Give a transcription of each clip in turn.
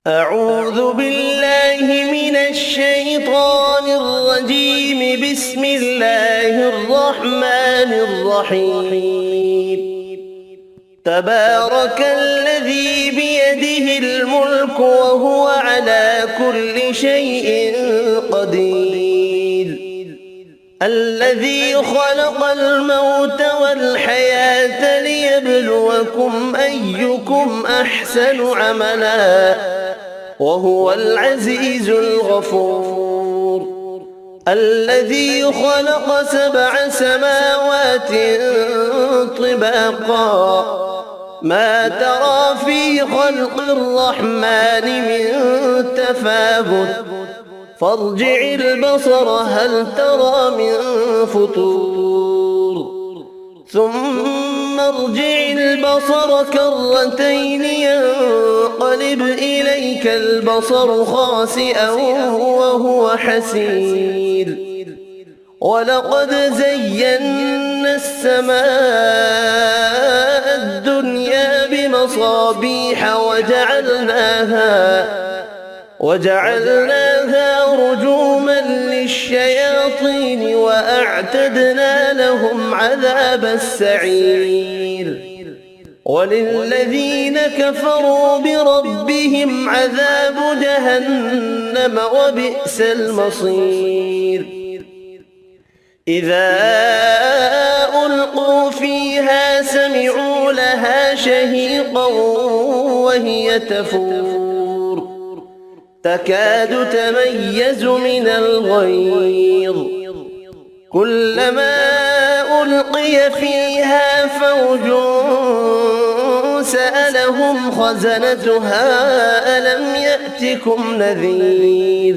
أعوذ بالله من الشيطان الرجيم. بسم الله الرحمن الرحيم. تبارك الذي بيده الملك وهو على كل شيء قدير. الذي خلق الموت والحياة ليبلوكم أيكم أحسن عملا وهو العزيز الغفور. الذي خلق 7 سماوات طباقا ما ترى في خلق الرحمن من تفاوت فارجع البصر هل ترى من فطور ثم ارجع البصر كرتين ينقلب إليك البصر خاسئا وهو حسير. ولقد زينا السماء الدنيا بمصابيح وجعلناها رجوما للشياطين وأعتدنا لهم عذاب السعير. وللذين كفروا بربهم عذاب جهنم وبئس المصير. إذا ألقوا فيها سمعوا لها شهيقا وهي تفور تكاد تميز من الغيظ. كلما ألقي فيها فوج سألهم خزنتها ألم يأتكم نذير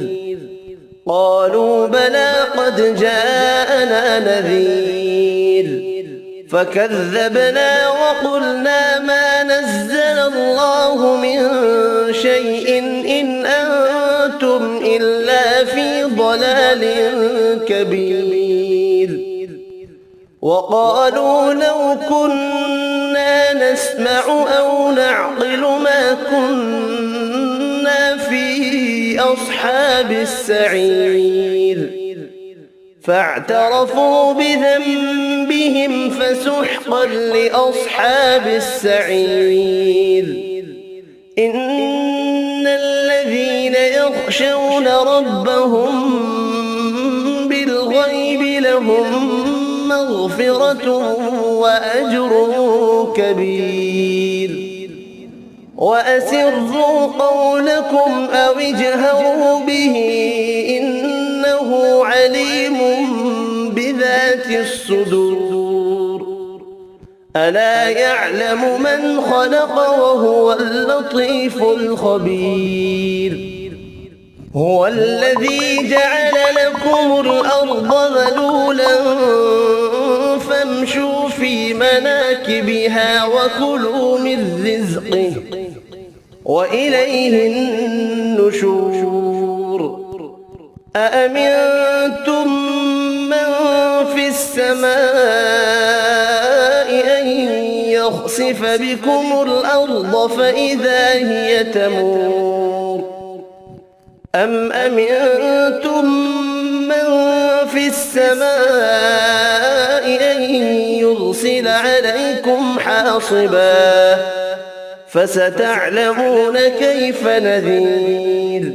قالوا بلى قد جاءنا نذير فكذبنا وقلنا ما نزل الله من شيء إن أنتم إلا في ضلال كبير. وقالوا لو كنا نسمع أو نعقل ما كنا في أصحاب السعير. فاعترفوا بذنبهم فسحقا لأصحاب السعير. إن الذين يخشون ربهم بالغيب لهم مغفرة وأجر كبير. وأسروا قولكم أو اجهروا به إنه عليم بذات الصدور. ألا يعلم من خلق وهو اللطيف الخبير. هو الذي جعل لكم الأرض ذلولا فامشوا في مناكبها وكلوا من رزقه وإليه النشور. أأمنتم من في السماء أن يخسف بكم الأرض فإذا هي تمور أم أمنتم من في السماء أن يرسل عليكم حاصبا فستعلمون كيف نذير.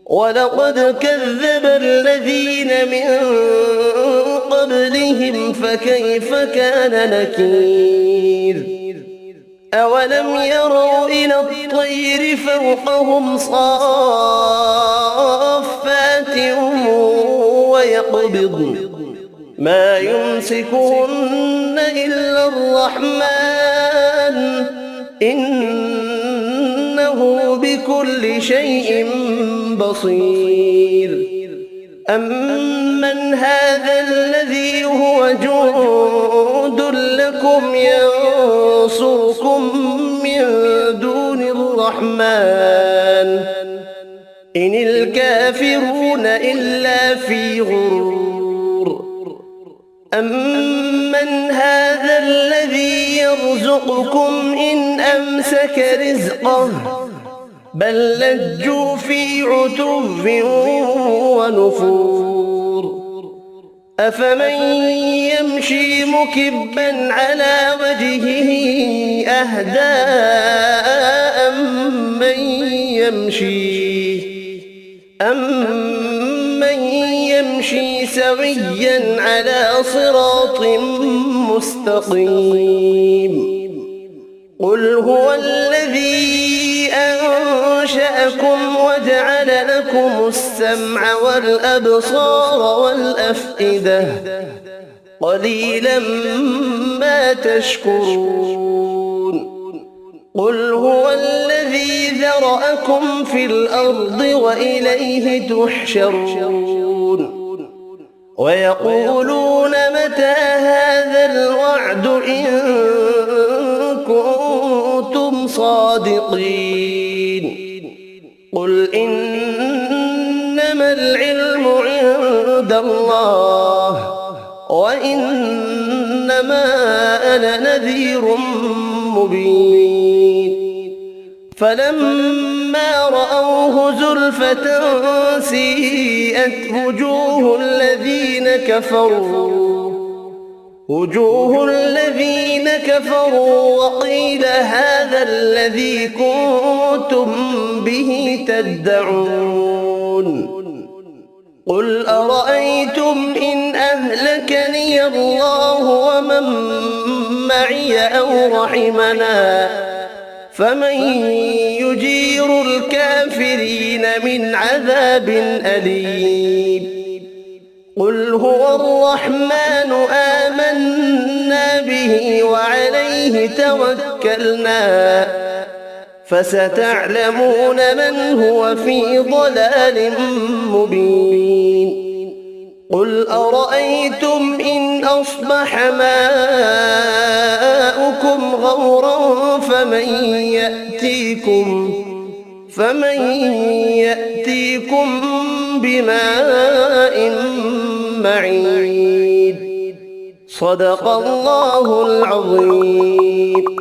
ولقد كذب الذين من قبلهم فكيف كان نكير. أولم يروا إلى الطير فوقهم صافات ويقبضن ما يمسكهن إلا الرحمن إنه بكل شيء بصير. أمن هذا الذي هو جند لكم ينصركم من دون الرحمن إن الكافرون إلا في غرور. أمن هذا الذي يرزقكم إن أمسك رزقه بل لجوا في عتو ونفور أفمن يمشي مكبا على وجهه أهدى أمن يمشي سويا على صراط مستقيم قل هو الذي أنشأكم وجعل لكم السمع والأبصار والأفئدة قليلا ما تشكرون قل هو الذي ذرأكم في الأرض وإليه تحشرون ويقولون متى هذا الوعد إن كنتم صادقين قل إنما العلم عند الله وإنما أنا نذير مبين فلما رأوه زلفة سيئت وجوه الذين كفروا وقيل هذا الذي كنتم به تدعون قل أرأيتم إن أهلكني الله ومن معي أو رحمنا فمن يجير الكافرين من عذاب أليم قل هو الرحمن آمنا به وعليه توكلنا فستعلمون من هو في ضلال مبين قل أرأيتم إن أصبح ماؤكم غورا فمن يأتيكم بماء معين صدق الله العظيم.